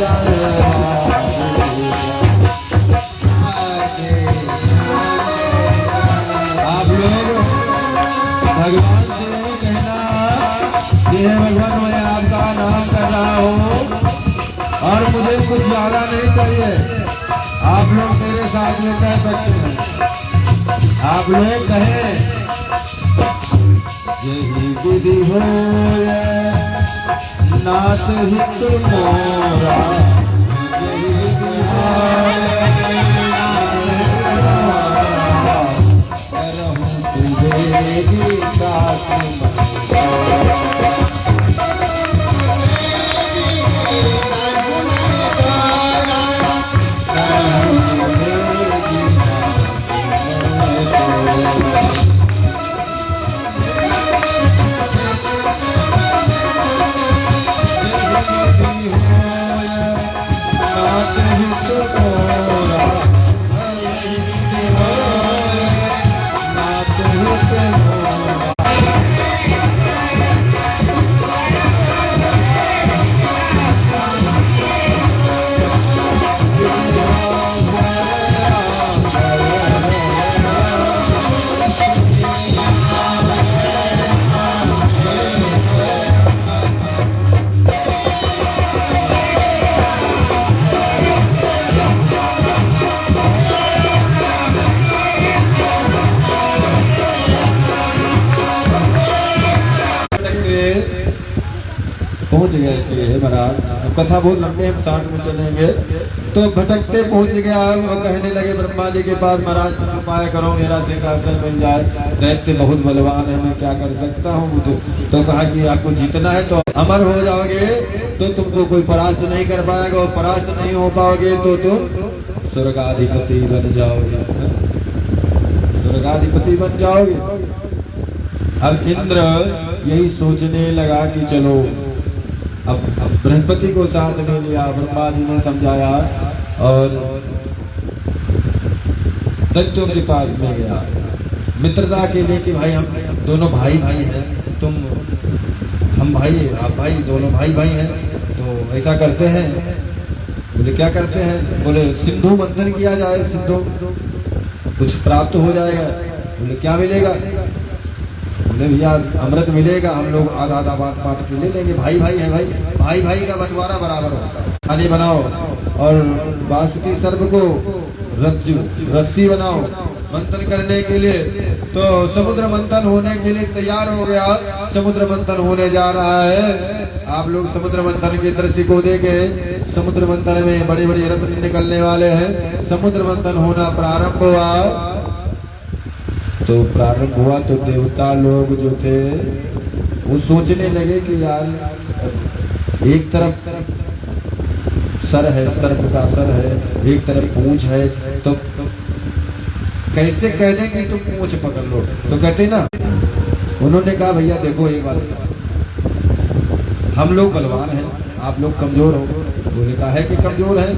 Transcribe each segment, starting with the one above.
आप लोग भगवान से कहना कि हे भगवान मैं आपका नाम कर रहा हूँ और मुझे कुछ ज्यादा नहीं चाहिए। आप लोग मेरे साथ में कह सकते हैं। आप लोग कहें यही विधि हो नाथ हित मोरा, यही विधि हो करहूं तुझे गीता पहुंच गए कि हे महाराज, कथा बहुत लंबे हम 60 में चलेंगे। तो भटकते पहुंच गया और कहने लगे ब्रह्मा जी के पास, महाराज कुछ उपाय करो मेरा सिंहासन बन जाए, दैत्य बहुत बलवान है, मैं क्या कर सकता हूँ। तो कहा कि आपको जीतना है तो अमर हो जाओगे तो तुमको कोई परास्त नहीं कर पाएगा, और परास्त नहीं हो पाओगे तो तुम स्वर्गाधिपति बन जाओगे, स्वर्गाधिपति बन जाओगे। अब इंद्र यही सोचने लगा कि चलो अब बृहस्पति को साथ में लिया, ब्रह्मा जी ने समझाया और दैत्यों के पास में गया मित्रता के लिए कि भाई हम दोनों भाई भाई हैं, तुम हम भाई आप भाई, दोनों भाई भाई हैं, तो ऐसा करते हैं। बोले क्या करते हैं? बोले सिंधु मंथन किया जाए, सिंधु कुछ प्राप्त हो जाएगा। बोले क्या मिलेगा? बोले भैया अमृत मिलेगा, हम लोग आधा आधा बांट के ले लेंगे, भाई भाई है भाई, भाई भाई का बंटवारा बराबर होता है। खाने बनाओ और बासुकी सर्प को रस्सी बनाओ मंथन करने के लिए। तो समुद्र मंथन होने के लिए तैयार हो गया, समुद्र मंथन होने जा रहा है। आप लोग समुद्र मंथन के दृश्य को देखें, समुद्र मंथन में बड़े बड़े रत्न निकलने वाले हैं। समुद्र मंथन होना प्रारंभ हुआ, तो प्रारंभ हुआ तो देवता लोग जो थे वो सोचने लगे कि यार एक तरफ सर है, सर्प का सर है, एक तरफ पूंछ है, तो कैसे कह दें कि तुम पूंछ पकड़ लो? तो कहते ना, उन्होंने कहा भैया देखो एक बात, हम लोग बलवान हैं, आप लोग कमजोर हो। बोले कहा है कि कमजोर है?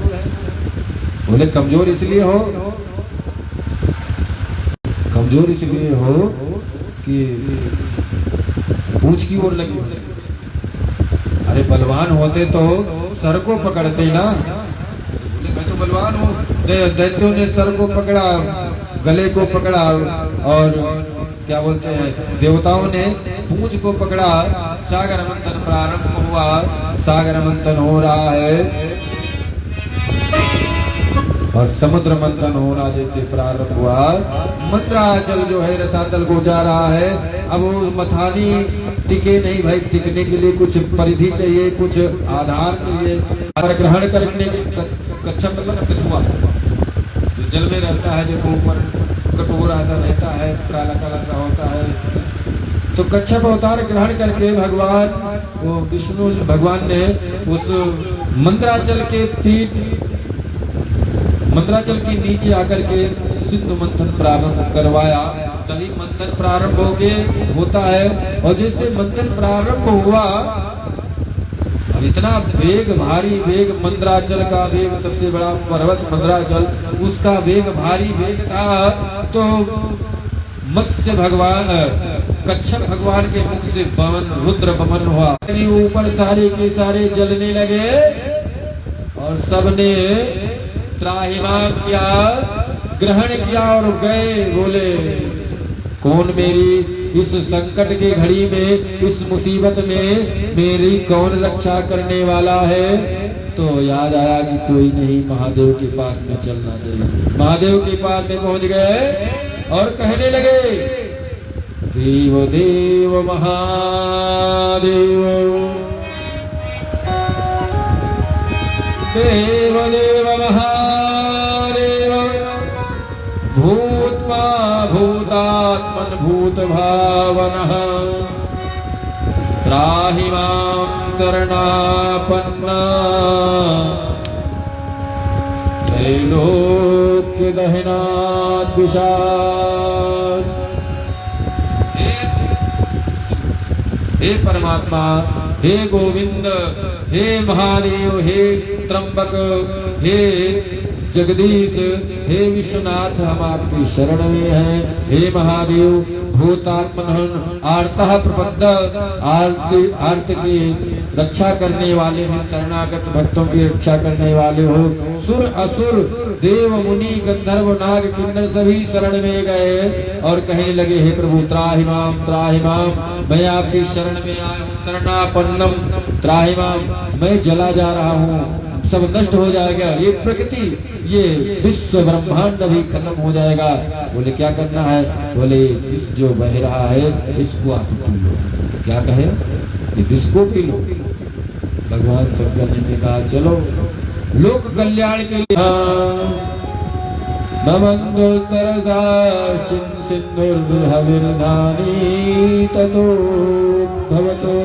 बोले कमजोर इसलिए हो, कमजोर इसलिए हो कि पूंछ की ओर लगी। अरे बलवान होते तो सर को पकड़ते ना। बोले मैं तो बलवान हूँ। दैत्यों ने सर को पकड़ा, गले को पकड़ा, और क्या बोलते हैं देवताओं ने पूंछ को पकड़ा। सागर मंथन प्रारंभ हुआ, सागर मंथन हो रहा है और समुद्र मंथन होना जैसे प्रारंभ हुआ, मंत्राचल जो है रसातल को जा रहा है। अब वो मथानी टिके नहीं भाई, टिकने के लिए कुछ परिधि चाहिए, कुछ आधार चाहिए। और ग्रहण करने के कच्छप मतलब कछुआ जो जल में रहता है, देखो ऊपर कटोरा सा रहता है, काला काला सा होता है। तो कच्छप अवतार ग्रहण करके भगवान वो विष्णु भगवान ने उस मंत्राचल के पीठ, मंत्राचल के नीचे आकर के सिंधु मंथन प्रारंभ करवाया। तभी मंथन प्रारंभ होता है। और जैसे मंथन प्रारंभ हुआ, अब इतना वेग, भारी वेग, मंत्राचल का वेग, सबसे बड़ा पर्वत मंत्राचल, उसका वेग भारी वेग था। तो मत्स्य भगवान, कच्छप भगवान के मुख से पवन, रुद्र पवन हुआ। ऊपर सारे के सारे जलने लगे सबने त्राहिमाम किया, ग्रहण किया और गए। बोले कौन मेरी इस संकट की घड़ी में, इस मुसीबत में मेरी कौन रक्षा करने वाला है? तो याद आया कि कोई नहीं, महादेव के पास में चलना चाहिए। महादेव के पास में पहुंच गए और कहने लगे, देव देव महादेव, देव देव महादेव, भूत्मा भूतात्मन भूत भावनः, त्राहि मां शरणापन्ना, त्रैलोक्य दहनात् विशाल। हे परमात्मा, हे गोविंद, हे महादेव, हे त्र्यंबक, हे जगदीश, हे विश्वनाथ, हम आपकी शरण में हैं। हे महादेव, भूतात्मन आर्तः प्रपद्ध, आर्त की रक्षा करने वाले हैं, शरणागत भक्तों की रक्षा करने वाले हो। सुर असुर देव मुनि गंधर्व नाग किन्नर सभी शरण में गए और कहने लगे, हे प्रभु त्राहिमाम त्राहिमाम, मैं आपकी शरण में आया हूँ। शरणापन्नम त्राहिमाम, मैं जला जा रहा हूँ, सब नष्ट हो जाएगा, ये प्रकृति, ये विश्व ब्रह्मांड भी खत्म हो जाएगा। बोले क्या करना है? बोले इस जो बह रहा है इसको आप पी लो। क्या कहे? इसको पी लो। भगवान शंकर ने कहा चलो लोक कल्याण के लिए नमन्दोत्तरसा सिन्धुर्हविर्धानी ततो भवतो।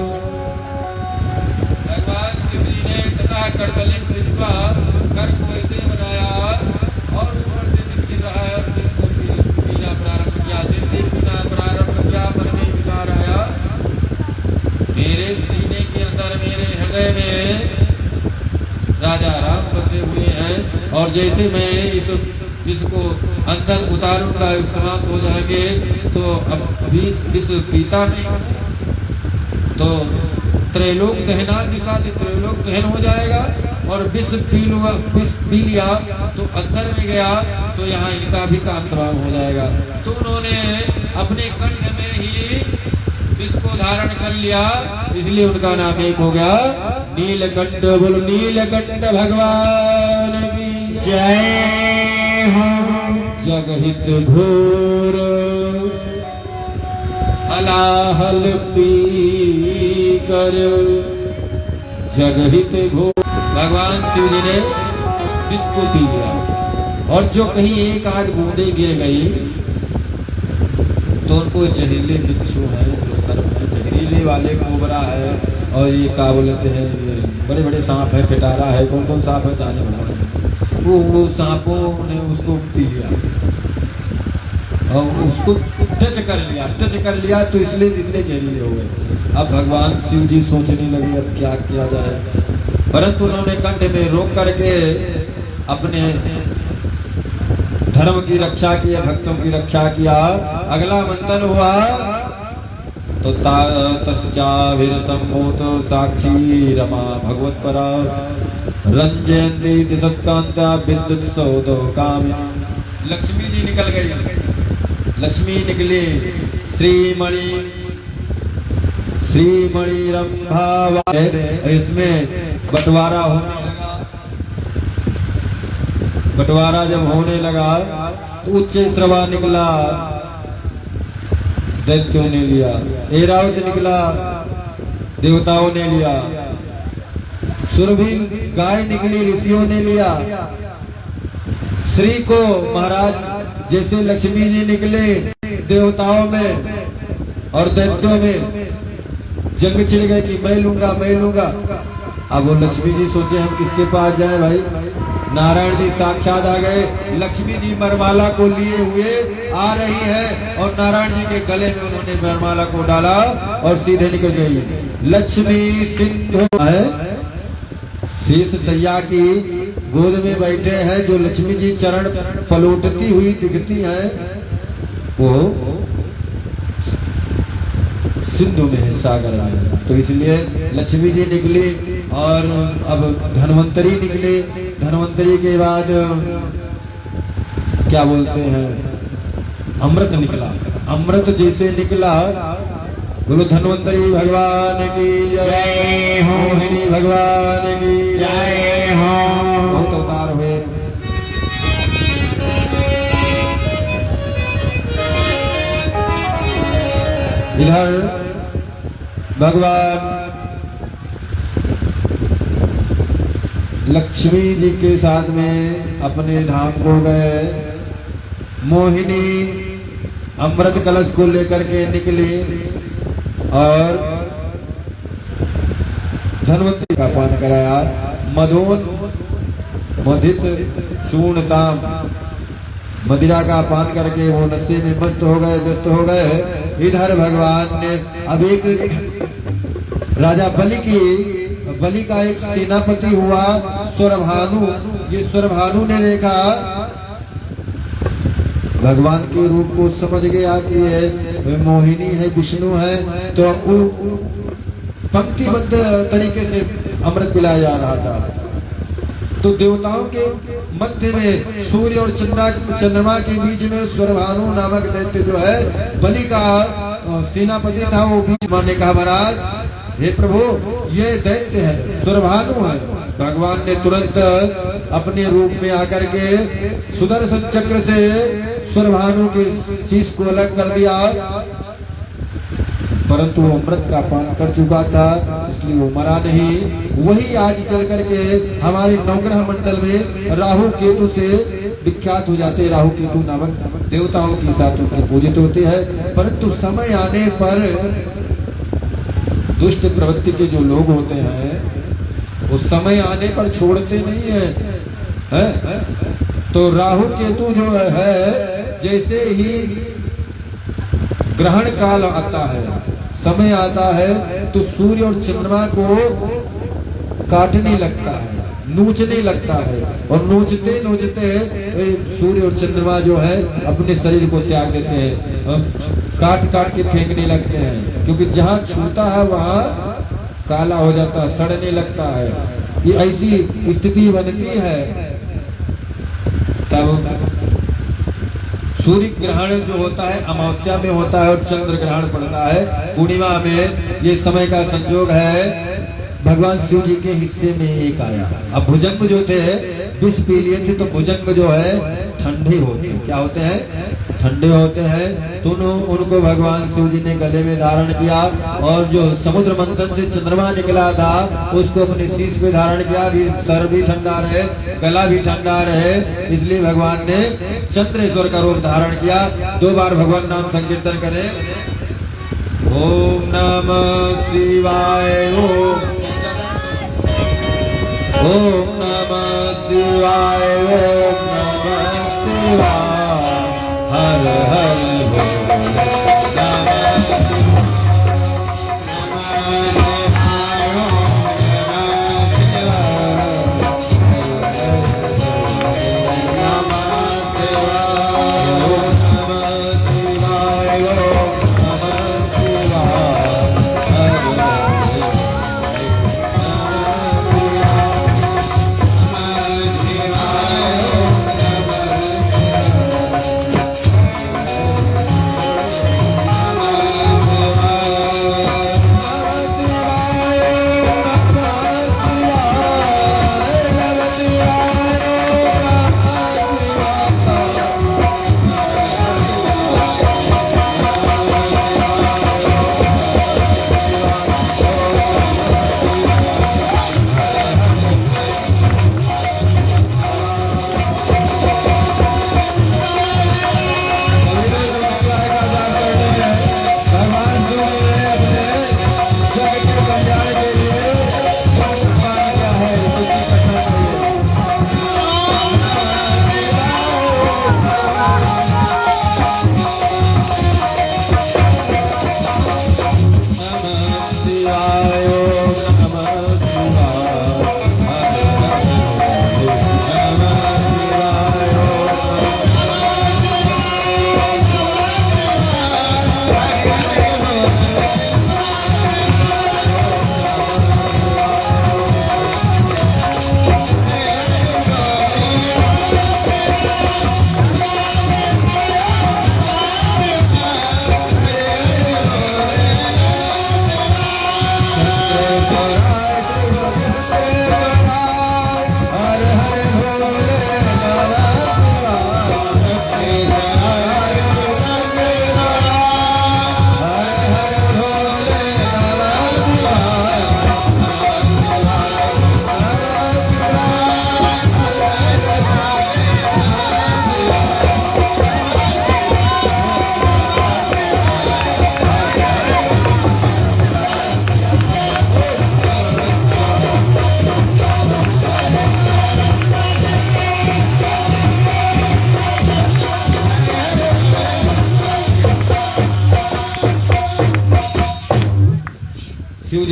भगवान शिव जी ने तथा करतलिक का कर को ऐसे बनाया और ऊपर से निकल रहा है और जिसको पीना प्रारंभ किया। जैसे पीना प्रारंभ किया मन में विचार आया, मेरे सीने के अंदर मेरे हृदय में राजा राम बसे हुए हैं और जैसे मैं इसको अंदर उतारूंगा समाप्त हो जाएंगे तो अब विष पीता नहीं तो त्रैलोक दहना दिशा त्रैलोक दहन हो जाएगा और विष पी लिया तो अंदर में गया तो यहाँ इनका भी काम तमाम हो जाएगा। तो उन्होंने अपने कंठ में ही विष को धारण कर लिया, इसलिए उनका नाम एक हो गया नीलकंठ। बोलो नीलकंठ भगवान की जय हो। जगहित घोर हलाहल पी कर, जगहित घोर। भगवान शिव जी ने विष को पी लिया और जो कहीं एक आध बूंदे गिर गई तो उनको जहरीले बिच्छू है, जो सर्प है, जहरीले वाले कोबरा है और ये क्या बोलते हैं, ये बड़े बड़े सांप है, पिटारा है, कौन कौन सांप है जाने भगवान, वो सांपों ने उसको पी लिया और उसको टच कर लिया तो इसलिए इतने जहरीले हो गए। अब भगवान शिव जी सोचने लगे अब क्या किया जाए, परंतु उन्होंने कंठ में रोक करके अपने धर्म की रक्षा किया, भक्तों की रक्षा किया। अगला मंथन हुआ तो तस्चाभिर सम्मोत साक्षी रमा भगवत परा रंजयंती दिशत्कांता विद्युत सौदो कामिनी। लक्ष्मी जी निकल गई, लक्ष्मी निकली, श्रीमणि रंभा, इसमें बंटवारा होने लगा। बंटवारा जब होने लगा तो उच्च श्रवा निकला, दैत्यों ने लिया, ऐरावत निकला, देवताओं ने लिया, सुरभि गाय निकली, ऋषियों ने लिया। श्री को महाराज जैसे लक्ष्मी जी निकले देवताओं में और दैत्यों में जंग छिड़ गए कि मैं लूंगा। अब वो लक्ष्मी जी सोचे हम किसके पास जाए भाई, नारायण जी साक्षात आ गए। लक्ष्मी जी वरमाला को लिए हुए आ रही है और नारायण जी के गले में उन्होंने वरमाला को डाला और सीधे निकल गई। लक्ष्मी सिंधु है, शेष सैया की गोद में बैठे हैं, जो लक्ष्मी जी चरण पलोटती हुई दिखती हैं वो सिंधु में है, सागर में। तो इसलिए लक्ष्मी जी निकली और अब धन्वंतरी निकले। धन्वंतरी के बाद क्या बोलते हैं, अमृत निकला। अमृत जैसे निकला, बोलो धन्वंतरी भगवान की जय हो, मोहिनी भगवान की जय हो। बहुत अवतार हुए। इधर भगवान लक्ष्मी जी के साथ में अपने धाम को गए। मोहिनी अमृत कलश को लेकर के निकली और धन्वंतरी का पान कराया। मदोन मदित चूर्णताम, मदिरा का पान करके वो नशे में मस्त हो गए, व्यस्त हो गए। इधर भगवान ने अब एक राजा बलि का एक सेनापति हुआ स्वरभानु। ये स्वरभानु ने देखा, भगवान के रूप को समझ गया कि ये मोहिनी है, विष्णु है, तो पंक्तिबद्ध तरीके से अमृत पिलाया जा रहा था। तो देवताओं के मध्य में सूर्य और चंद्रमा के बीच में स्वरभानु नामक दैत्य जो है, बलि का सेनापति था, वो बीच मारने कहा, महाराज हे प्रभु, ये दैत्य है, स्वरभानु है। भगवान ने तुरंत अपने रूप में आकर के सुदर्शन चक्र से स्वरभानु के शीश को अलग कर दिया, परंतु वो अमृत का पान कर चुका था, इसलिए वो मरा नहीं। वही आज चल करके हमारे नवग्रह मंडल में राहु केतु से विख्यात हो जाते। राहु केतु नामक देवताओं के साथ उनके पूजित होते हैं, परंतु समय आने पर दुष्ट प्रवृत्ति के जो लोग होते हैं वो समय आने पर छोड़ते नहीं है? तो राहु केतु जो है, जैसे ही ग्रहण काल आता है, समय आता है, तो सूर्य और चंद्रमा को काटने लगता है, नोचने लगता है, और नोचते नोचते सूर्य और चंद्रमा जो है अपने शरीर को त्याग देते हैं, काट काट के फेंकने लगते हैं, क्योंकि जहाँ छूता है वहाँ काला हो जाता है, सड़ने लगता है। ये ऐसी स्थिति बनती है। तब सूर्य ग्रहण जो होता है अमावस्या में होता है और चंद्र ग्रहण पड़ता है पूर्णिमा में। ये समय का संयोग है। भगवान शिव जी के हिस्से में एक आया। अब भुजंग जो थे विष पी लिए थे, तो भुजंग जो है ठंडे होते हैं। क्या होते हैं? ठंडे होते हैं। तो उनको भगवान शिव जी ने गले में धारण किया, और जो समुद्र मंथन से चंद्रमा निकला था उसको अपने शीश पे धारण किया, भी सर भी ठंडा रहे, गला भी ठंडा रहे, इसलिए भगवान ने चंद्रेश्वर का रूप धारण किया। 2 बार भगवान नाम संकीर्तन करें। ओम नमः शिवाय, ओम नमः शिवाय, ओम नमः शिवाय, हर हर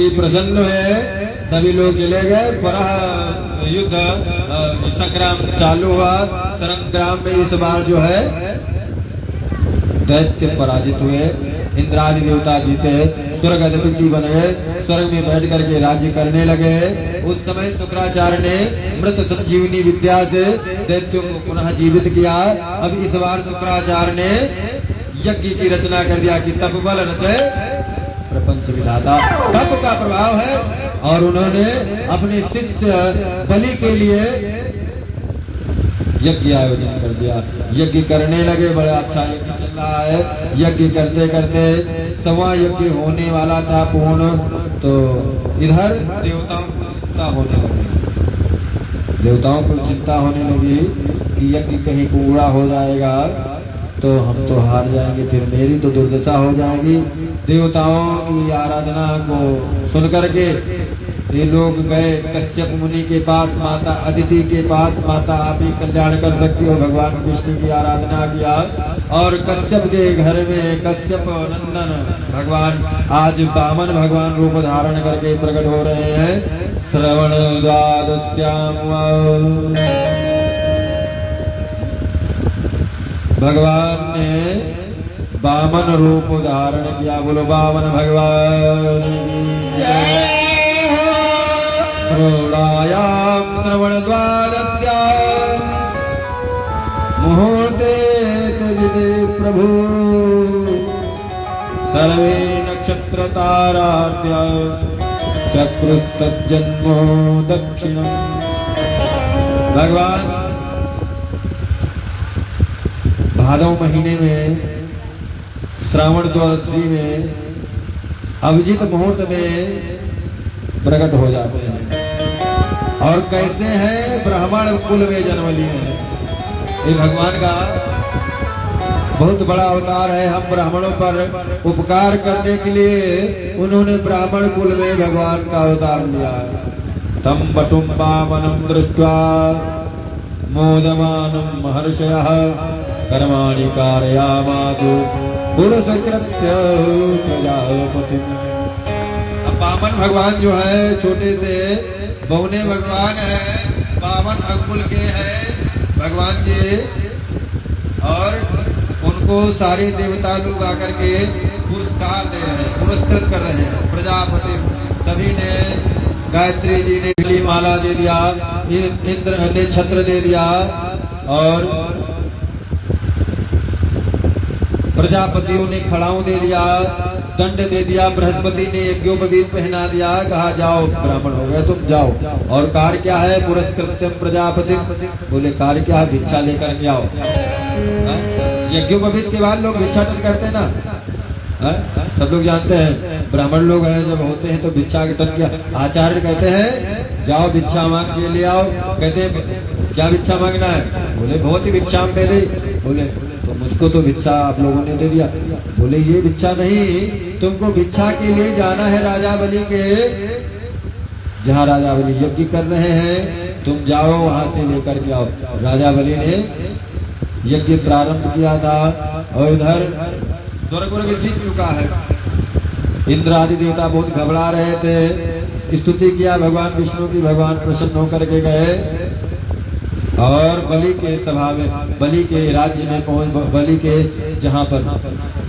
जी प्रसन्न हुए, सभी लोग चले गए। पर युद्ध संग्राम चालू हुआ। संग्राम में इस बार जो है दैत्य पराजित हुए, इंद्रादि देवता जीते, स्वर्ग अधिपति बन गए, स्वर्ग में बैठ करके राज्य करने लगे। उस समय शुक्राचार्य ने मृत संजीवनी विद्या से दैत्यों को पुनः जीवित किया। अब इस बार शुक्राचार्य ने यज्ञ की रचना कर दिया कि तप बल रचे प्रपंच विधाता। तप का प्रभाव है और उन्होंने अपने शिष्य बलि के लिए यज्ञ आयोजन कर दिया। यज्ञ करने लगे, बड़ा अच्छा यज्ञ चल रहा है। यज्ञ करते करते 1वां यज्ञ होने वाला था पूर्ण, तो इधर देवताओं को चिंता होने लगी। देवताओं को चिंता होने लगी कि यज्ञ कहीं पूरा हो जाएगा तो हम तो हार जाएंगे, फिर मेरी तो दुर्दशा हो जाएगी। देवताओं की आराधना को सुन करके ये लोग गए कश्यप मुनि के पास, माता अदिति के पास। माता आप ही कल्याण कर सकती हो, भगवान विष्णु की आराधना किया। और कश्यप के घर में कश्यप नंदन भगवान आज वामन भगवान रूप धारण करके प्रकट हो रहे हैं। श्रवण द्वादश्याम भगवान ने वामन रूप धारण किया। बोलो वामन भगवान श्रोणायाम श्रवण द्वादश्याम मुहूर्ते तदिते प्रभु सर्वे नक्षत्र ताराद्य चक्रुस्तज्जन्मो दक्षिणम्। भगवान भादव महीने में श्रावण द्वादशी में अभिजीत मुहूर्त में प्रकट हो जाते हैं। और कैसे हैं, ब्राह्मण कुल में जन्म लिए हैं। ये भगवान का बहुत बड़ा अवतार है। हम ब्राह्मणों पर उपकार करने के लिए उन्होंने ब्राह्मण कुल में भगवान का अवतार लिया। तम बटुम वामनम दृष्ट्वा मोदमानं महर्षयः कर्माणि कारयामासु पुरुषकृत्य प्रजापतिम्। वामन भगवान जो है छोटे से बौने भगवान है, वामन अंकुल के हैं भगवान जी। और उनको सारे देवता लोग आकर के पुरस्कार दे रहे हैं, पुरस्कृत कर रहे हैं। प्रजापति सभी ने, गायत्री जी ने बिजली माला दे दिया, इंद्र ने छत्र दे दिया, और प्रजापतियों ने खड़ाऊ दे दिया, दंड दे दिया। बृहस्पति ने यज्ञोपवीत पहना दिया, कहा जाओ ब्राह्मण हो गए तुम जाओ। और कार्य क्या है, पुरस्कृत्यम प्रजापति। बोले कार्य क्या है, भिक्षा लेकर के आओ। यज्ञोपवीत के बाद लोग भिक्षाटन करते हैं ना, सब लोग जानते हैं। ब्राह्मण लोग हैं जब होते हैं तो भिक्षा के टन किया। आचार्य कहते हैं जाओ भिक्षा मांग के ले आओ। कहते हैं क्या भिक्षा मांगना है, बोले बहुत ही भिक्षा में दे। बोले तो मुझको तो भिक्षा आप लोगों ने दे दिया। बोले ये भिक्षा नहीं, तुमको भिक्षा के लिए जाना है राजा बलि के, जहाँ राजा बलि यज्ञ कर रहे हैं, तुम जाओ वहां से लेकर के आओ। राजा बलि ने यज्ञ प्रारंभ किया था और इधर स्वर्ग जीत चुका है। इंद्र आदि देवता बहुत घबरा रहे थे। स्तुति किया भगवान विष्णु की, भगवान प्रसन्न होकर के गए और बलि के सभा में, बलि के राज्य में पहुंच, बलि के जहाँ पर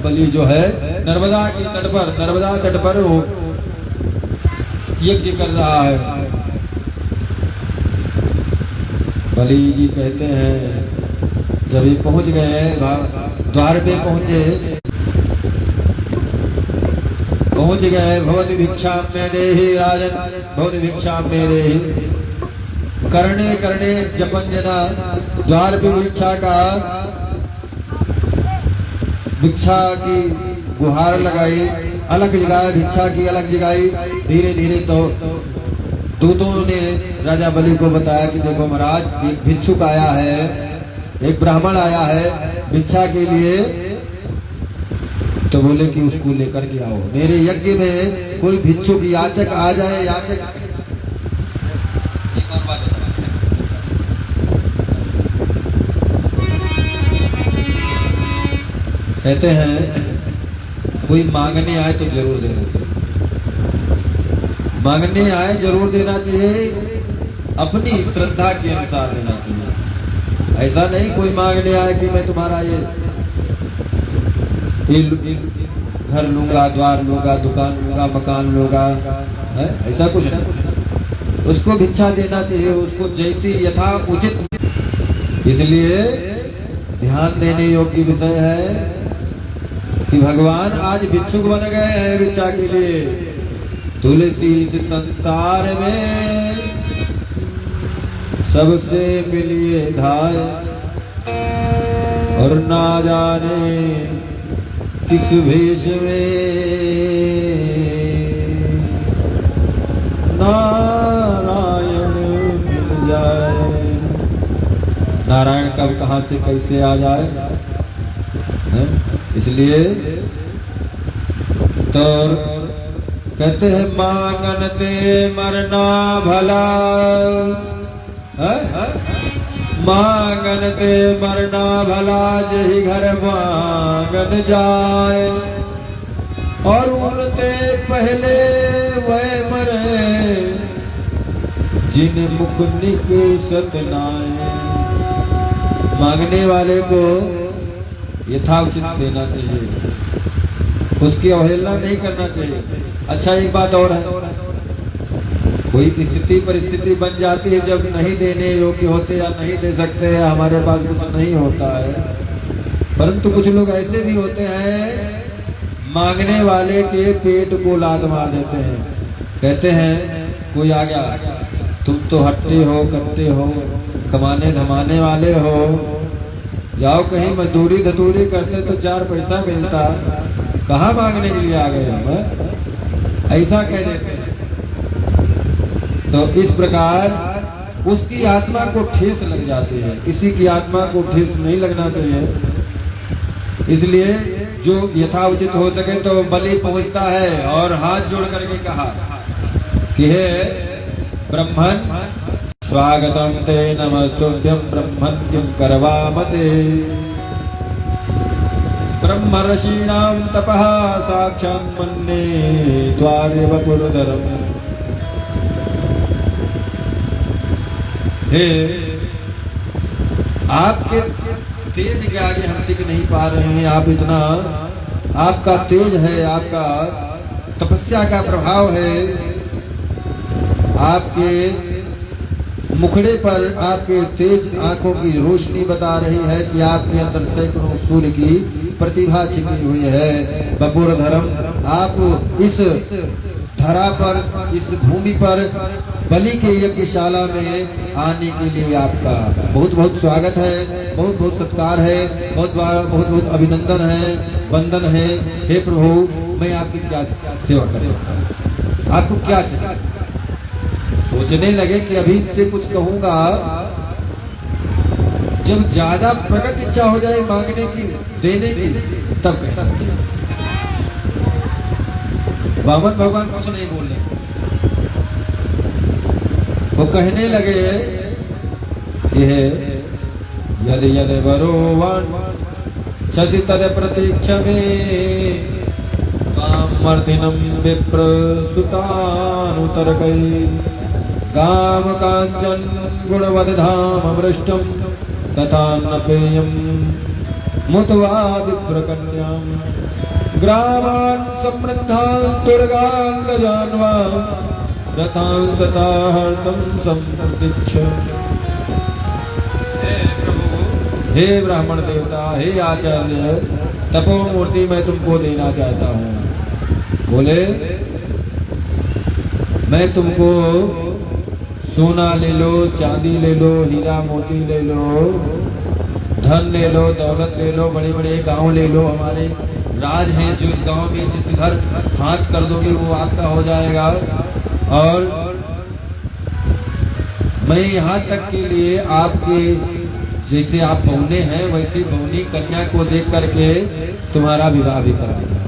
बलि जो है नर्मदा के तट पर, नर्मदा तट पर वो यज्ञ कर रहा है। बलि जी कहते हैं जब ये पहुंच गए, द्वार पे पहुंच गए, भवति भिक्षा में देहि राजन, भवति भिक्षा में देहि। करने करने जपन जना द्वार पे भिक्षा की गुहार लगाई, अलग जगाए, भिक्षा की अलग जगाई। धीरे धीरे तो दूतों ने राजा बलि को बताया कि देखो महाराज एक भिक्षुक आया है, एक ब्राह्मण आया है भिक्षा के लिए। तो बोले कि उसको लेकर के आओ। मेरे यज्ञ में कोई भिक्षुक याचक आ जाए, याचक कहते हैं कोई मांगने आए तो जरूर देना चाहिए। मांगने आए जरूर देना चाहिए, अपनी श्रद्धा के अनुसार देना चाहिए। ऐसा नहीं कोई मांगने आए कि मैं तुम्हारा ये घर लूंगा, द्वार लूंगा, दुकान लूंगा, मकान लूंगा, है ऐसा कुछ नहीं। उसको भिक्षा देना चाहिए, उसको जैसी यथा उचित। इसलिए ध्यान देने योग्य विषय है कि भगवान आज भिक्षुक बन गए हैं भिक्षा के लिए। तुलसी इस संसार में सबसे मिलिए धाय, और ना जाने किस भेष में नारायण मिल जाए। नारायण कब कहाँ से कैसे आ जाए, है? इसलिए तो कहते हैं मांगन ते मरना भला, है? मांगन ते मरना भला, जही घर मांगन जाए, और उनते पहले वह मरे, जिन मुख निकसत नाय। मांगने वाले को यथाउचित देना चाहिए, उसकी अवहेलना नहीं करना चाहिए। अच्छा एक बात और है, कोई स्थिति परिस्थिति बन जाती है जब नहीं देने योग्य होते या नहीं दे सकते, हमारे पास कुछ नहीं होता है, परंतु कुछ लोग ऐसे भी होते हैं मांगने वाले के पेट को लात मार देते हैं। कहते हैं कोई आ गया, तुम तो हट्टे हो, कट्टे हो, कमाने धमाने वाले हो, जाओ कहीं मजदूरी धतूरी करते तो 4 पैसा मिलता, कहाँ मांगने के लिए आ गए हम, ऐसा कह देते हैं। तो इस प्रकार उसकी आत्मा को ठेस लग जाती है, किसी की आत्मा को ठेस नहीं लगना चाहिए। इसलिए जो यथाउचित हो सके तो बलि पहुंचता है और हाथ जोड़ करके कहा कि हे ब्रह्मन स्वागतम ते नमस्तुभ्यं ब्रह्मन् किं करवामते। ब्रह्मर्षीणां तपः साक्षात् मन्ये त्वारे वपुरधरम्। हे आपके तेज के आगे हम टिक नहीं पा रहे हैं, आप इतना आपका तेज है, आपका तपस्या का प्रभाव है, आपके मुखड़े पर आपके तेज आंखों की रोशनी बता रही है कि आपके अंदर सैकड़ों सूर्य की प्रतिभा छिपी हुई है। बपुरधरम, आप इस धरा पर, इस भूमि पर बलि के यज्ञशाला में आने के लिए आपका बहुत बहुत स्वागत है, बहुत बहुत सत्कार है, बहुत बहुत अभिनंदन है, वंदन है। हे प्रभु, मैं आपकी क्या सेवा कर सकता हूँ, आपको क्या चाहिए? सोचने लगे कि अभी से कुछ कहूंगा, जब ज्यादा प्रकट इच्छा हो जाए मांगने की, देने की, तब कहना चाहिए। वामन भगवान कुछ नहीं बोले, वो कहने लगे कि हे यदि यदि वरोवान छति तद प्रतीक्ष में कामर्थिनम विप्र सुतानुतरकै काम कांचन गुणवदधाम अमृष्टम तथा न पेयम मुतवा विप्रकन्याम ग्रामान समृद्धान दुर्गान गजान्वा रथां तथा हर्तम संप्रतीक्ष। हे ब्राह्मण देवता, हे आचार्य, तपोमूर्ति मैं तुमको देना चाहता हूँ। बोले मैं तुमको सोना ले लो, चांदी ले लो, हीरा मोती ले लो, धन ले लो, दौलत ले लो, बड़े बड़े गांव ले लो, हमारे राज हैं, जो गांव में जिस घर हाथ कर दोगे वो आपका हो जाएगा। और मैं यहाँ तक के लिए आपके जैसे आप बहुने हैं वैसी बहुनी कन्या को देख करके तुम्हारा विवाह भी कराऊंगा।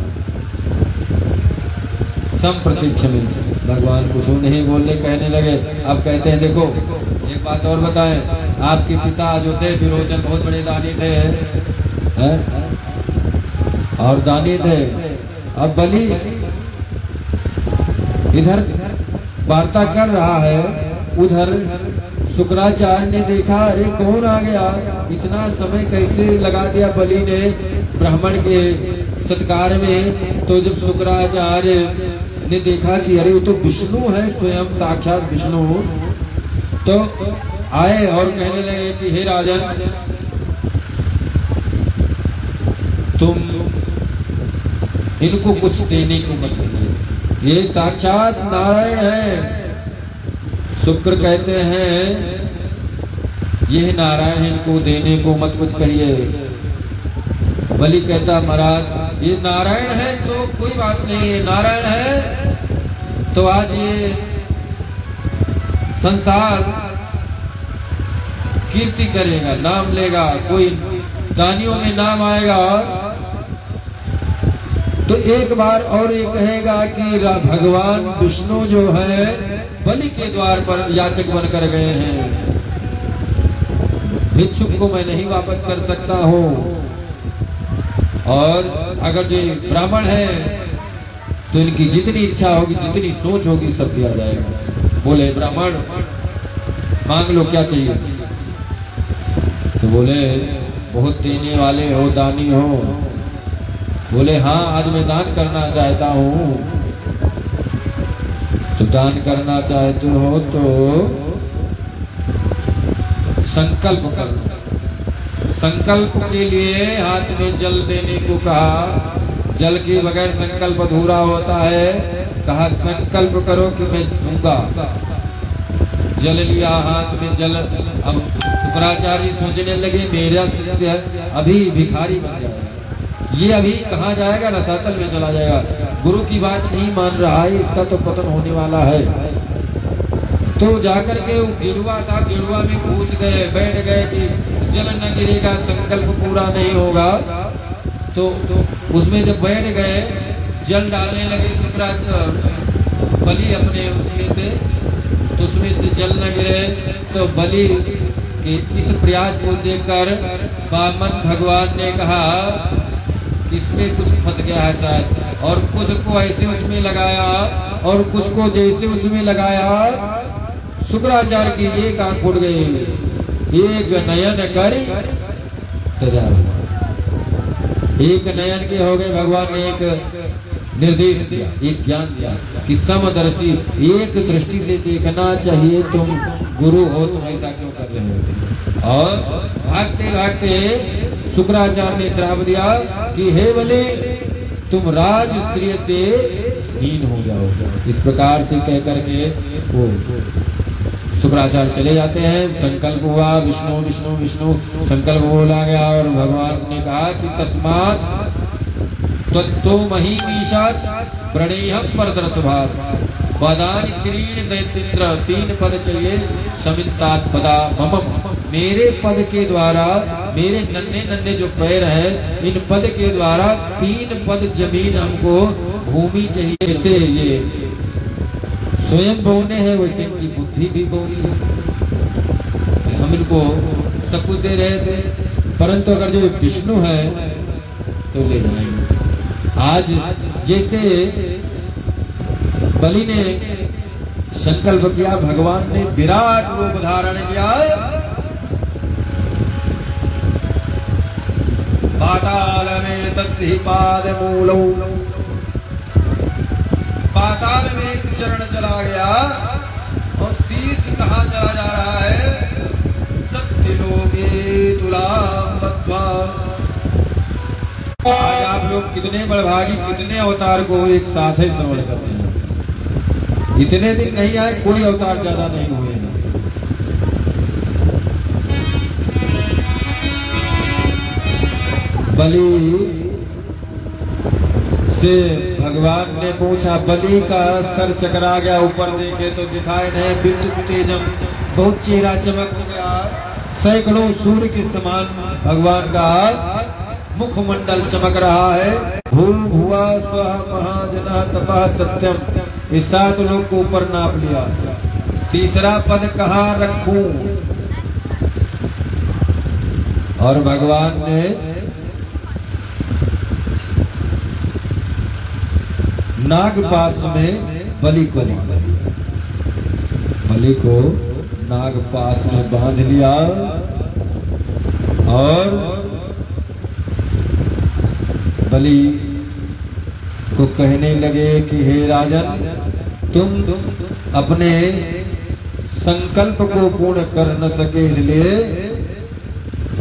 संप्रतीक्ष में भगवान कुछ नहीं बोलने, कहने लगे। अब कहते हैं देखो एक बात और बताएं, आपके पिता जो थे विरोचन बहुत बड़े दानी थे, है? और दानी थे। अब बलि इधर वार्ता कर रहा है, उधर शुक्राचार्य ने देखा, अरे कौन आ गया, इतना समय कैसे लगा दिया बलि ने ब्राह्मण के सत्कार में। तो जब शुक्राचार्य ने देखा कि अरे ये तो विष्णु है, स्वयं साक्षात विष्णु, तो आए और कहने लगे कि हे राजन, तुम इनको कुछ देने को मत कहिए, ये साक्षात नारायण है। शुक्र कहते हैं ये नारायण है, इनको देने को मत कुछ कहिए। बलि कहता महाराज ये नारायण है तो कोई बात नहीं, ये नारायण है तो आज ये संसार कीर्ति करेगा, नाम लेगा, कोई दानियों में नाम आएगा। तो एक बार और ये कहेगा कि भगवान विष्णु जो है बलि के द्वार पर याचक बनकर गए हैं, भिक्षुक को मैं नहीं वापस कर सकता हूँ, और अगर जो ब्राह्मण है तो इनकी जितनी इच्छा होगी, जितनी सोच होगी, सब दिया जाएगा। बोले ब्राह्मण मांग लो, क्या चाहिए? तो बोले बहुत देने वाले हो, दानी हो। बोले हाँ, आज मैं दान करना चाहता हूँ। तो दान करना चाहते हो तो संकल्प करो। संकल्प के लिए हाथ में जल देने को कहा, जल के बगैर संकल्प अधूरा होता है। कहा संकल्प करो कि मैं दूंगा। जल लिया हाथ में जल। अब शुक्राचार्य सोचने लगे मेरा शिष्य अभी भिखारी बन जाएगा, ये अभी कहाँ जाएगा, रसातल में चला जाएगा, गुरु की बात नहीं मान रहा है, इसका तो पतन होने वाला है। तो जाकर के वो गिरवा था, गिरवा में घुस गए, बैठ गए कि जल न गिरेगा, संकल्प पूरा नहीं होगा। तो उसमें जब बैठ गए, जल डालने लगे शुक्राचार्य बलि अपने उसमें से, तो उसमें से जल न गिरे। तो बलि के इस प्रयास को देखकर वामन भगवान ने कहा कि इसमें कुछ फंस गया है शायद, और कुछ को ऐसे उसमें लगाया और कुछ को जैसे उसमें लगाया, शुक्राचार्य की एक आंख फूट गई, एक नयन कर तजा, एक नयन के हो गए। भगवान ने एक निर्देश दिया, एक ज्ञान दिया कि समदर्शी, एक दृष्टि से देखना चाहिए, तुम गुरु हो, तुम ऐसा क्यों कर रहे हो। और भागते भागते शुक्राचार्य ने श्राप दिया कि हे बलि, तुम राजश्रिय से हीन हो जाओ। इस प्रकार से कह करके वो शुक्राचार्य चले जाते हैं। संकल्प हुआ विष्णु विष्णु विष्णु, संकल्प बोला गया और भगवान ने कहा कि तस्मात् तत्तो महिमीशात् प्रणेयम परदर्शभात् पदानि त्रीण दैत्येन्द्र, 3 पद चाहिए, समित्तात पदा ममम, मेरे पद के द्वारा, मेरे नन्हे नन्हे जो पैर है, इन पद के द्वारा 3 पद जमीन हमको भूमि चाहिए। जैसे ये स्वयं बोने हैं वैसे इनकी बुद्धि भी बोनी है। हम इनको सब कुछ दे रहे थे, परंतु अगर जो विष्णु है तो ले जाएंगे। आज जैसे बलि ने संकल्प किया, भगवान ने विराट रूप धारण किया, पाताल में तस्हि पाद मूलो, पाताल में एक चरण चला गया और शीश कहाँ चला जा रहा है, सत्यलोके तुलाम बद्ध्वा। आज आप लोग कितने बड़भागी, कितने अवतार को एक साथ ही श्रवण करते हैं। इतने दिन नहीं आए, कोई अवतार ज्यादा नहीं हुए हैं। बलि से भगवान ने पूछा, बलि का सर चकरा गया, ऊपर देखे तो दिखाई नहीं, विद्युत तेजम, बहुत चेहरा चमक हो गया, सैकड़ों सूर्य के समान भगवान का मुखमंडल चमक रहा है। भू भुआ स्वः महाजना तपः सत्यम, इस 7 लोग को ऊपर नाप लिया। तीसरा पद कहाँ रखूं? और भगवान ने नागपाश में बलि को मारा। बलि को नाग पास में बांध लिया और बलि को कहने लगे कि हे राजन, तुम अपने संकल्प को पूर्ण कर न सके इसलिए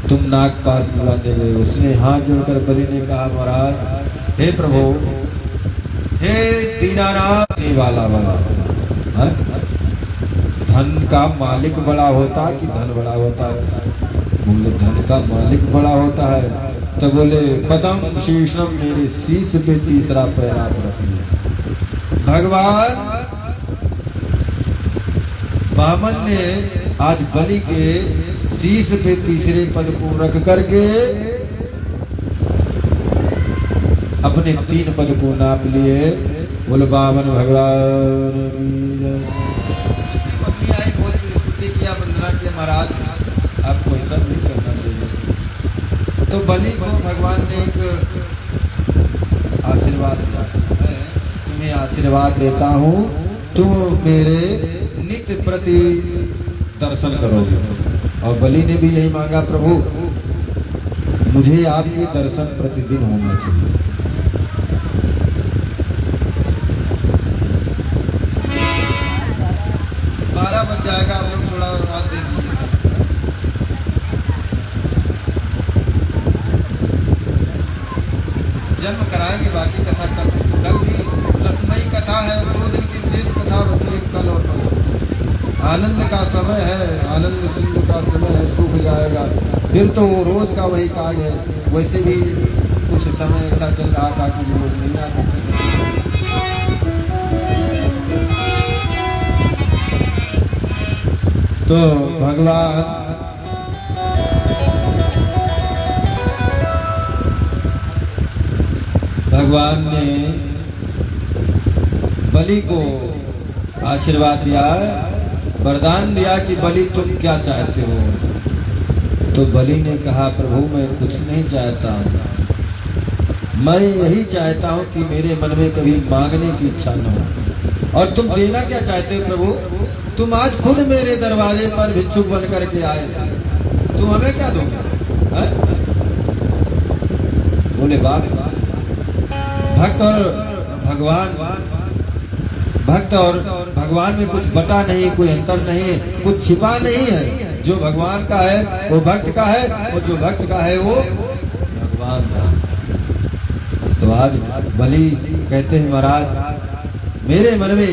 तुम नागपाश में बांधे गए। उसने हाथ जोड़कर बलि ने कहा, महाराज हे प्रभु, हे दीनानाथ वाला बड़ा, धन का मालिक बड़ा होता है कि धन बड़ा होता है? बोले धन का मालिक बड़ा होता है। तो बोले पदम शीर्षम, मेरे शीश पे तीसरा पैर आप रख लिया। भगवान बामन ने आज बलि के शीश पे तीसरे पद को रख करके अपने 3 पद को नाप लिए। बोले बामन भगवान किया, वंदना किया, महाराज आपको ऐसा नहीं करना चाहिए। तो बलि को भगवान ने एक आशीर्वाद दिया, मैं तुम्हें आशीर्वाद देता हूँ, तुम मेरे नित्य प्रति दर्शन करोगे। और बलि ने भी यही मांगा, प्रभु मुझे आपके दर्शन प्रतिदिन होना चाहिए। 12 बज जाएगा, आप लोग थोड़ा हाथ दे दीजिए। जन्म कराएंगे, बाकी कथा कल भी रसमयी कथा है, 2 दिन की शेष कथा बची, कल और परसों। आनंद का समय है, आनंद सिंधु का समय है, सूख जाएगा फिर तो वो रोज का वही काज है। वैसे भी कुछ समय ऐसा चल रहा था कि रोज नहीं आता। तो भगवान ने बलि को आशीर्वाद दिया, वरदान दिया कि बलि तुम क्या चाहते हो? तो बलि ने कहा, प्रभु मैं कुछ नहीं चाहता हूँ, मैं यही चाहता हूँ कि मेरे मन में कभी मांगने की इच्छा न हो। और तुम देना क्या चाहते हो प्रभु? तुम आज खुद मेरे दरवाजे पर भिक्षुक बन करके आए, तुम हमें क्या दोगे? बोले बात, भक्त और भगवान में कुछ बटा नहीं, कोई अंतर नहीं, कुछ छिपा नहीं है। जो भगवान का है वो भक्त का है, और जो भक्त का है वो भगवान का। तो आज बलि कहते हैं, महाराज मेरे मन में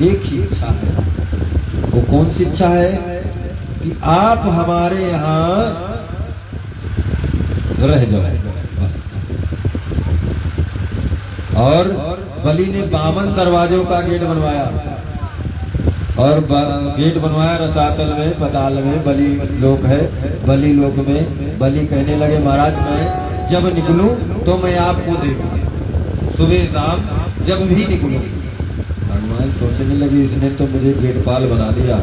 एक ही इच्छा है। वो कौन सी इच्छा है? कि आप हमारे यहाँ रह जाओ। और बलि ने 52 दरवाजों का गेट बनवाया, और गेट बनवाया रसातल में, पताल में बलि लोक है। बलि लोक में बलि कहने लगे, महाराज मैं जब निकलूं तो मैं आपको देखूं, सुबह शाम जब भी निकलूं। भगवान सोचने लगे, इसने तो मुझे गेटपाल बना दिया,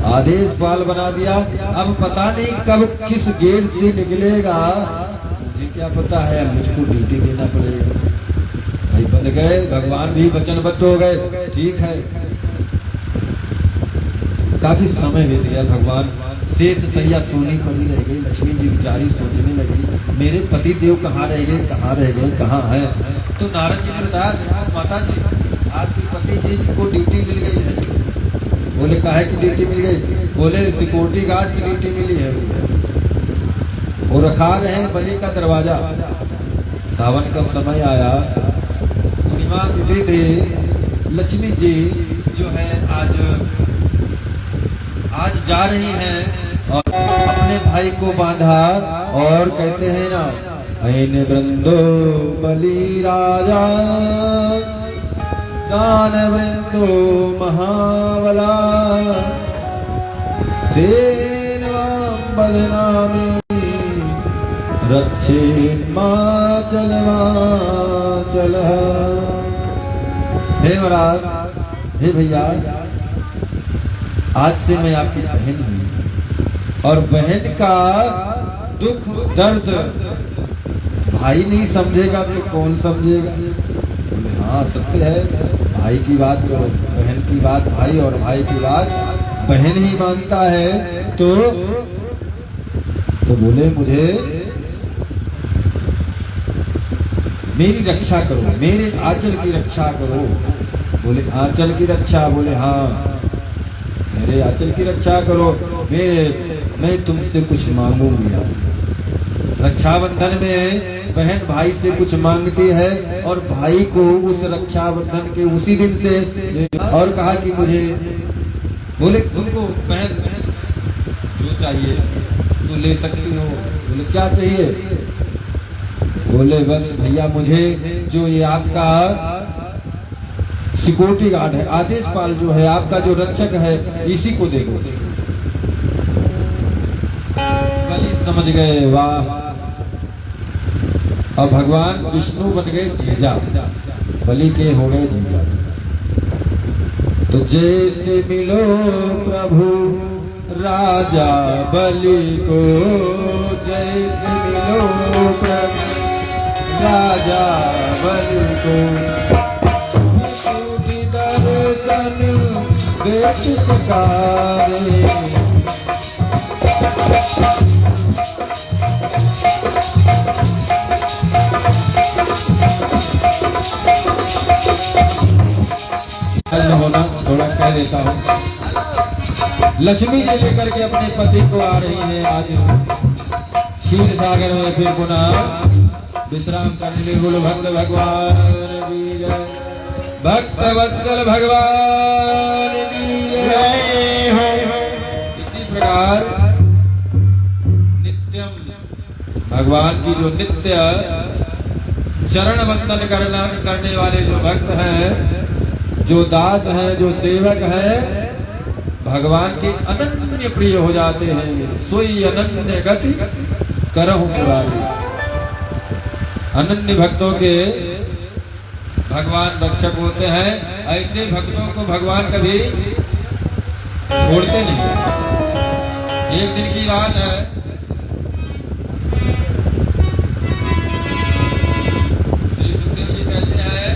आदेशपाल बना दिया। अब पता नहीं कब किस गेट से निकलेगा, मुझे क्या पता है, मुझको ड्यूटी देना पड़ेगा। भाई बंद गए, भगवान भी वचनबद्ध हो गए, ठीक है। काफी समय बीत गया, भगवान शेष सैया सोनी पड़ी रह गई। लक्ष्मी जी बेचारी सोचने लगी, मेरे पति देव कहाँ रह गए, कहाँ रह गए, कहाँ है? तो नारद जी ने बताया, देखो माता जी आपके पति जी को ड्यूटी मिल गई है। बोले काहे की ड्यूटी मिल गई? बोले सिक्योरिटी गार्ड की ड्यूटी मिली है, वो रखा रहे हैं बलि का दरवाजा। सावन का समय आया, पूर्णिमा तिथि थी, लक्ष्मी जी जो है आज जा रही हैं और अपने भाई को बांधा, और कहते हैं ना, ऐन वृंदो बलि राजा दान वृंदो महाबला तेन वाम बदनामी रक्षेन माचल माचल। हे महाराज, हे भैया, आज से मैं आपकी बहन हुई, और बहन का दुख दर्द भाई नहीं समझेगा तो कौन समझेगा? बोले हाँ सत्य है, भाई की बात तो बहन की बात भाई और भाई की बात बहन ही मानता है। तो बोले मुझे मेरी रक्षा करो, मेरे आंचल की रक्षा करो। बोले आंचल की रक्षा? बोले हाँ, मेरे आंचल की रक्षा करो। मैं तुमसे कुछ मांगूंगी। रक्षाबंधन में बहन भाई से कुछ मांगती है और भाई को उस रक्षाबंधन के उसी दिन से और कहा कि मुझे, बोले तुमको बहन जो चाहिए तो ले सकती हो। बोले क्या चाहिए? बोले बस भैया मुझे जो ये आपका सिक्योरिटी गार्ड है, आदेशपाल जो है, आपका जो रक्षक है, इसी को दे दो। बलि समझ गए, वाह, अब भगवान विष्णु बन गए जीजा, बलि के हो गए जीजा। तो जैसे मिलो प्रभु राजा बलि को, जैसे मिलो प्रभु राजा बलि को, दर्शन देख सकारे। होना थोड़ा कह देता हूँ। लक्ष्मी जी लेकर के अपने पति को आ रही है आज क्षीर सागर में, फिर पुनः विश्राम करने। बोलो भक्त भगवान की जय, भक्त वत्सल भगवान की जय हो। इसी प्रकार नित्यम भगवान की जो नित्य चरण वंदन करने वाले जो भक्त हैं, जो दास है, जो सेवक है, भगवान के अनन्य प्रिय हो जाते हैं। सोई अनन्य गति करहु मुरारी। अनन्य भक्तों के भगवान रक्षक होते हैं। ऐसे भक्तों को भगवान कभी छोड़ते नहीं। एक दिन की बात है, श्री सुखदेव जी कहते हैं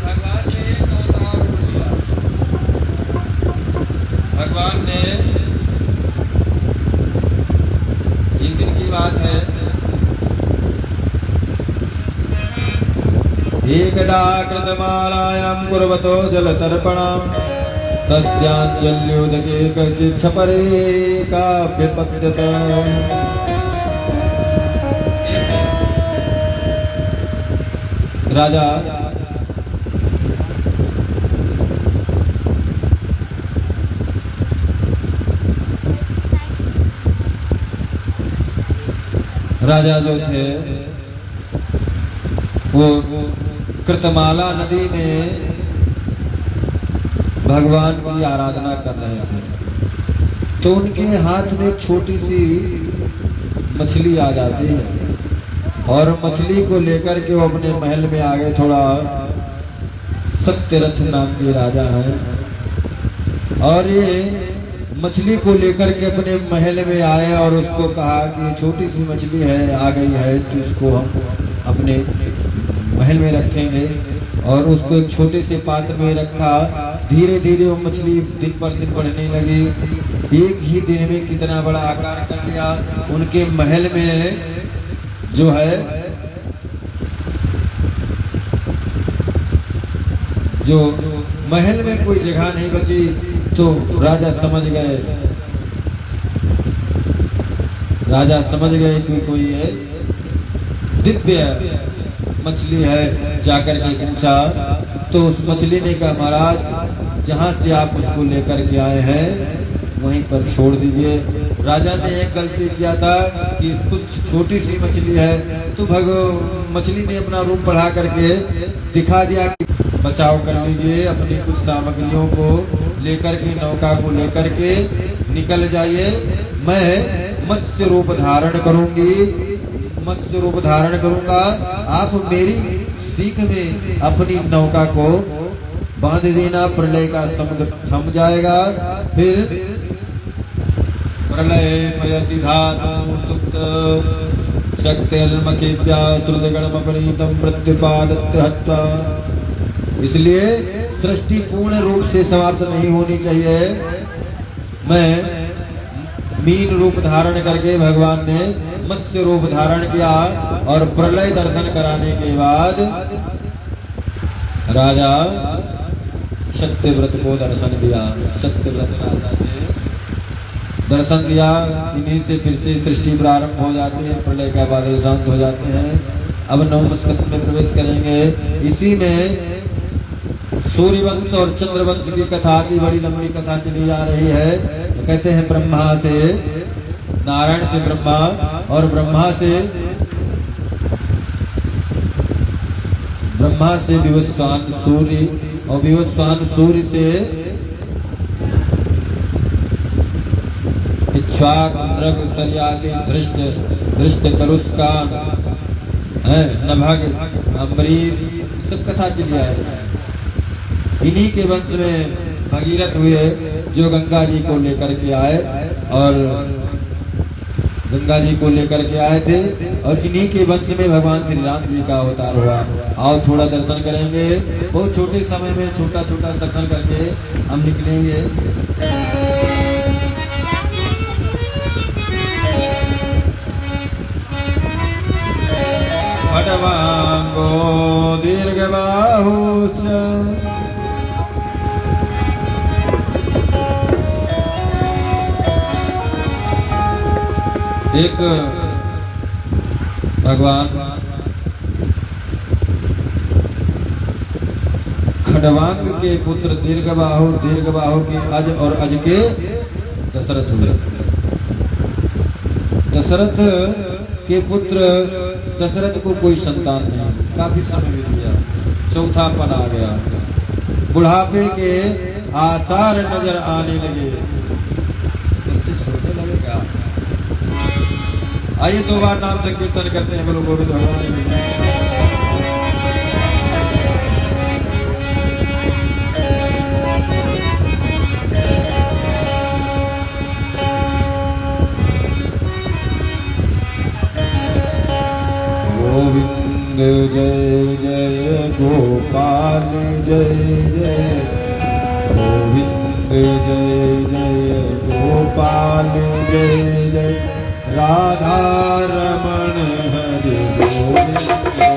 भगवान ने एक अवतार लिया। भगवान ने, एक दिन की बात है, एकदा कृतमालायां कुर्वतो जलतर्पणम् तस्याञ्जल्योदके कचित् क्षपरे काव्यपत्यत। राजा राजा जो थे वो कृतमाला नदी में भगवान की आराधना कर रहे थे। तो उनके हाथ में एक छोटी सी मछली आ जाती है और मछली को लेकर के वो अपने महल में आ गए। थोड़ा सत्यरथ नाम के राजा है और ये मछली को लेकर के अपने महल में आए और उसको कहा कि छोटी सी मछली है, आ गई है, तो इसको हम अपने महल में रखेंगे। और उसको एक छोटे से पात्र में रखा। धीरे धीरे वो मछली दिन पर दिन बढ़ने लगी। एक ही दिन में कितना बड़ा आकार कर लिया। उनके महल में जो है, जो महल में कोई जगह नहीं बची। तो राजा समझ गए कि कोई ये दिव्य मछली है। जाकर के पूछा तो उस मछली ने कहा, महाराज जहाँ से आप मुझको लेकर के आए हैं वहीं पर छोड़ दीजिए। राजा ने एक गलती किया था कि कुछ छोटी सी मछली है, तो मछली ने अपना रूप बढ़ा करके दिखा दिया कि बचाव कर लीजिए, अपनी कुछ सामग्रियों को लेकर के, नौका को लेकर के निकल जाइए। मैं मत्स्य रूप धारण करूंगी, मत्स्य रूप धारण करूंगा। आप मेरी सीख में अपनी नौका को बांध देना, प्रलय का समुद्र थम जाएगा। फिर प्रलय पयति धातु सुप्त शक्तिर्मखेभ्यः श्रुतगणमपनीतं प्रत्युपादत्य हत्वा। इसलिए सृष्टि पूर्ण रूप से समाप्त नहीं होनी चाहिए। मैं मीन रूप धारण करके भगवान ने मत्स्य रूप धारण किया और प्रलय दर्शन कराने के बाद राजा सत्यव्रत को दर्शन दिया। सत्यव्रत राजा ने दर्शन दिया। इन्हीं से फिर से सृष्टि प्रारंभ हो जाती है, प्रलय का बादल शांत हो जाते हैं। अब नवम स्कंद में प्रवेश करेंगे। इसी में सूर्यवंश और चंद्रवंश की कथा की बड़ी लंबी कथा चली जा रही है। तो कहते हैं ब्रह्मा से, नारायण से ब्रह्मा और ब्रह्मा से विवस्वान सूर्य और विवस्वान सूर्य से इक्ष्वाक मृग सल्याति धृष्ट करुष्कान है नभग अम्बरीश सब कथा चली आ रही है। इन्हीं के वंश में भगीरथ हुए जो गंगा जी को लेकर के आए और गंगा जी को लेकर के आए थे और इन्हीं के वंश में भगवान श्री राम जी का अवतार हुआ। आओ थोड़ा दर्शन करेंगे। बहुत छोटे समय में छोटा छोटा दर्शन करके हम निकलेंगे। खड्वांगो दीर्घबाहुश्च एक भगवान खड्वांग के पुत्र दीर्घबाहु के अज और अज के दशरथ हुए। दशरथ के पुत्र दशरथ को कोई संतान नहीं, काफी समय बीत गया, चौथापन आ गया, बुढ़ापे के आसार नजर आने लगे। आइए दो बार नाम संकीर्तन करते हैं। बोलो गोविंद भगवान। गोविंद जय जय गोपाल जय जय गोविंद जय जय गोपाल जय जय राधा रमण हरि गोविंद जय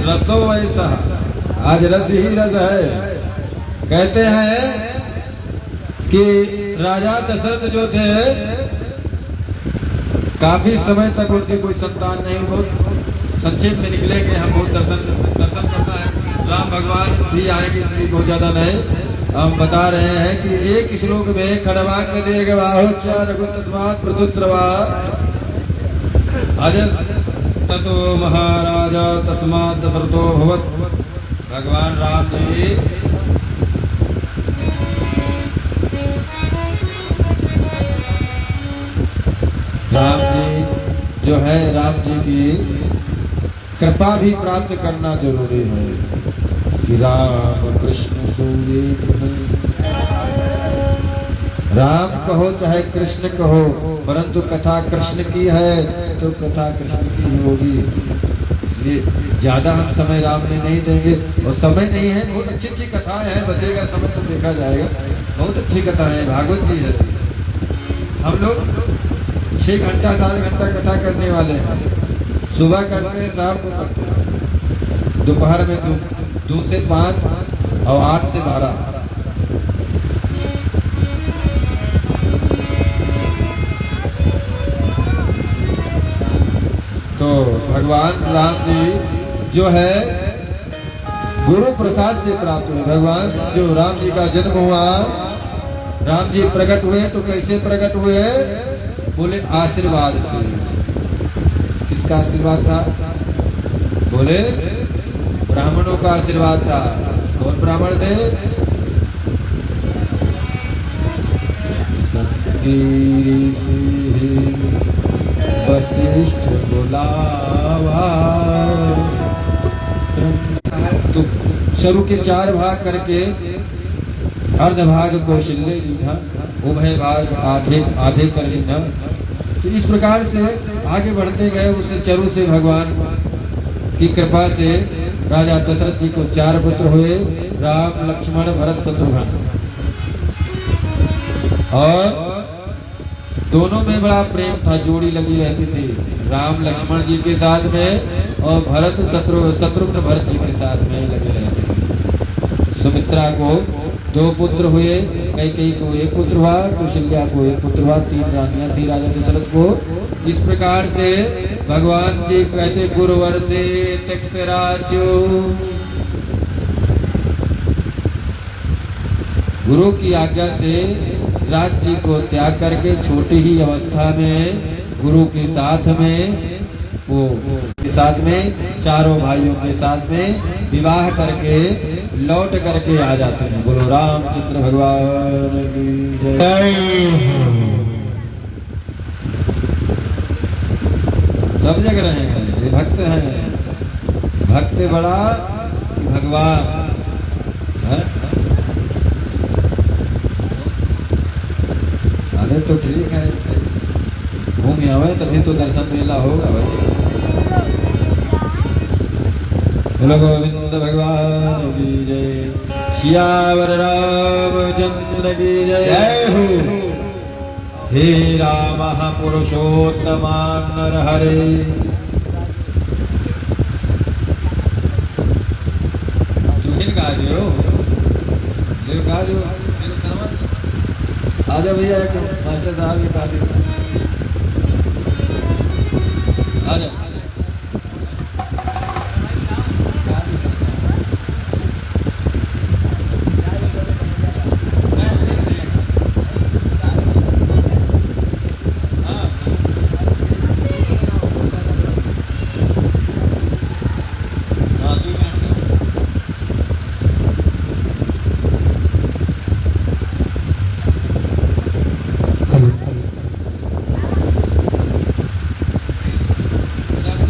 रसो ऐसा, आज रस ही रस है। कहते हैं कि राजा दशरथ जो थे काफी समय तक उनके कोई संतान नहीं, बहुत संक्षेप में निकलेंगे हम, बहुत दर्शन करना है। राम भगवान भी आएंगे इसलिए बहुत ज्यादा नहीं, हम बता रहे हैं कि एक श्लोक में खड़वा के दीर्घवाहो रघु तस्मात् प्रतुस्रवा अज ततो महाराजा तस्मात् दशरथो भवत्। भगवान राम जी जो है, राम जी की कृपा भी प्राप्त करना जरूरी है कि राम कृष्ण तो एक है। राम कहो चाहे कृष्ण कहो, परंतु कथा कृष्ण की है तो कथा कृष्ण की ही होगी। इसलिए ज्यादा हम समय राम में नहीं देंगे, और समय नहीं है। बहुत अच्छी अच्छी कथाएं हैं, बचेगा समय तो देखा जाएगा। बहुत अच्छी कथा है, भागवत जी है। हम लोग 6 घंटा 7 घंटा कथा करने वाले हैं। सुबह करते हैं, शाम को करते हैं, दोपहर में 2 से 5 और 8 से 12। तो भगवान राम जी जो है गुरु प्रसाद से प्राप्त हुए। भगवान जो राम जी का जन्म हुआ, राम जी प्रकट हुए तो कैसे प्रकट हुए? बोले आशीर्वाद से। किसका आशीर्वाद था? बोले ब्राह्मणों का आशीर्वाद था। कौन ब्राह्मण थे? वशिष्ठ बुलावा। तो शुरू के 4 भाग करके अर्ध भाग कौशल्य लीधा, उभय भाग आधे कर लीधा। तो इस प्रकार से आगे बढ़ते गए। उस चरु से भगवान की कृपा से राजा दशरथ जी को 4 पुत्र हुए, राम लक्ष्मण भरत शत्रुघ्न। और दोनों में बड़ा प्रेम था, जोड़ी लगी रहती थी, राम लक्ष्मण जी के साथ में और भरत शत्रुघ्न भरत जी के साथ में लगे रहते थे। सुमित्रा को 2 पुत्र हुए, कैकेयी को 1 पुत्र हुआ, कौशल्या को 1 पुत्र हुआ। 3 रानियां थी राजा दशरथ को। इस प्रकार से भगवान जी कहते गुरुवर्ते त्यक्त राज्यो। गुरु की आज्ञा से राज्य को त्याग करके छोटी ही अवस्था में गुरु के साथ में वो के साथ में चारों भाइयों के साथ में विवाह करके लौट करके आ जाते हैं। बोलो रामचंद्र भगवान की जय। सब जग रहे हैं, ये भक्त हैं। भक्त बड़ा कि भगवान है? अरे तो ठीक है, घूम आवे तभी तो दर्शन मेला होगा भाई। बोलो गोविंद भगवान की जय। सियावर रामचंद्र की जय हो। हे राम पुरुषोत्तम नर हरे। तुम गा दियो, गा दो। आजा भैया, एक मास्टर साहब ये गा दियो। आजा।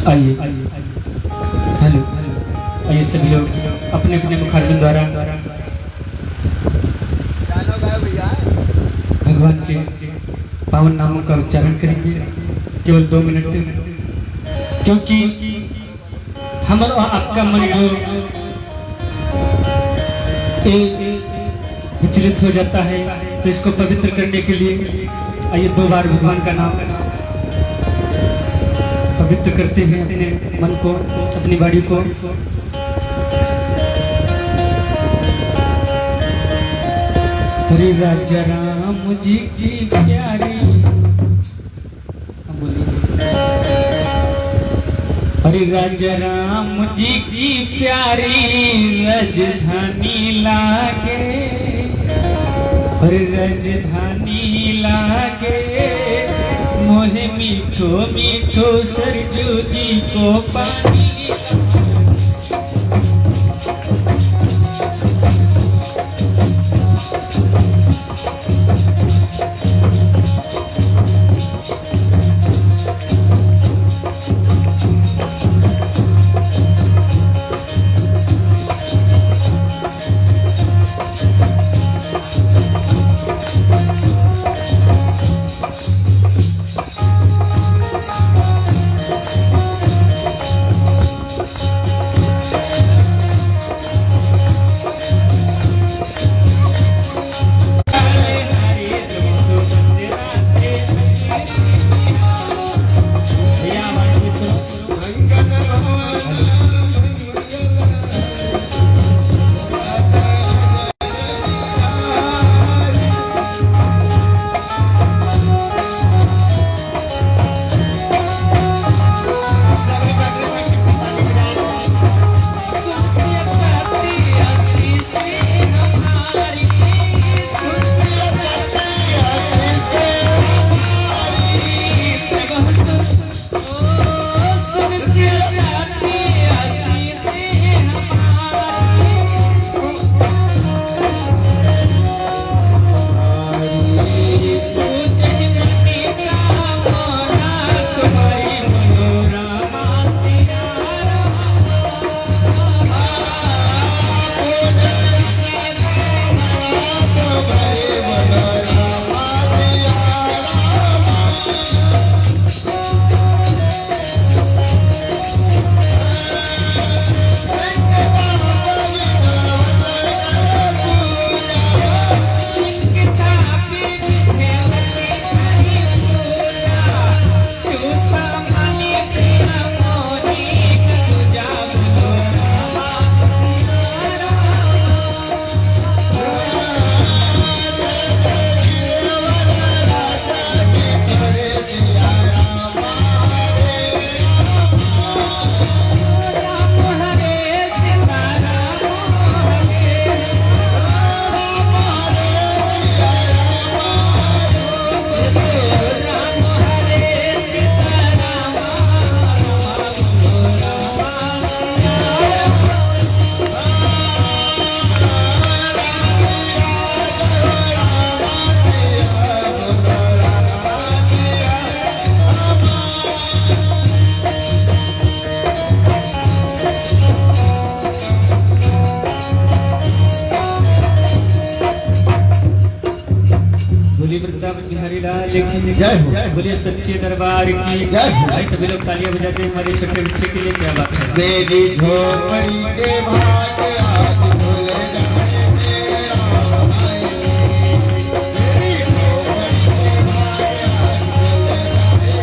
आइए, हेलो, आइए सभी लोग अपने अपने मुखारबिंद द्वारा भगवान के पावन नामों का उच्चारण करेंगे केवल 2 मिनट, क्योंकि हम और आपका मन जो विचलित हो जाता है, तो इसको पवित्र करने के लिए आइए 2 बार भगवान का नाम पवित्र करते हैं अपने मन को, अपनी बॉडी को। हरे राजा राम जी की प्यारी, हरे राजा राम जी की प्यारी राजधानी लागे, हरे राजधानी लागे मोहे मीठो मीठो सरजू जी को पानी। जय हो। बोलिए सच्चे दरबार की जय हो। भाई सभी लोग तालियां बजाते हैं हमारे छोटे बच्चे के लिए, क्या बात है। मेरी झोपड़ी के भाग आज खुल जाए मेरा भाई। मेरी झोपड़ी के भाग आज खुल जाए मेरा भाई।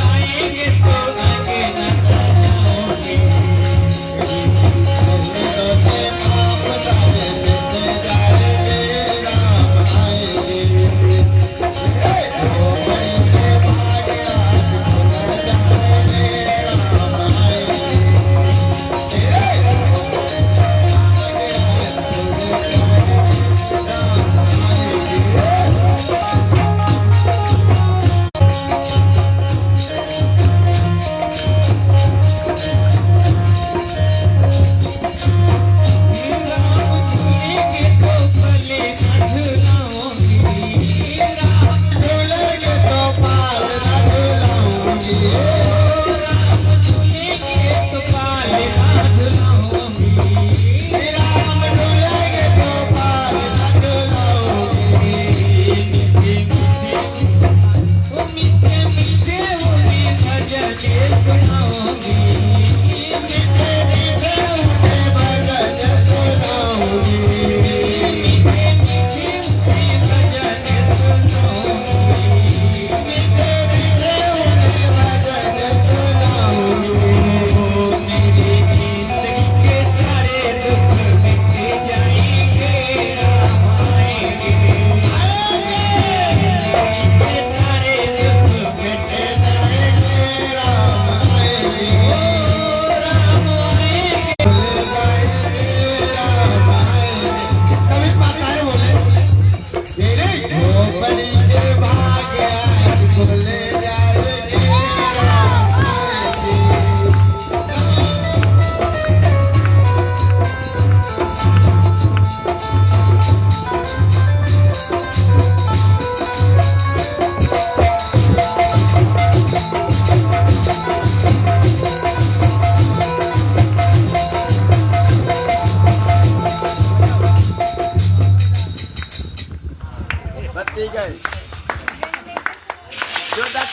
आएंगे तो आगे न सजाओगे, मेरा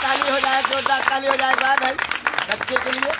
ताली हो जाए, जोरदार ताली हो जाए एक बार भाई बच्चे के लिए।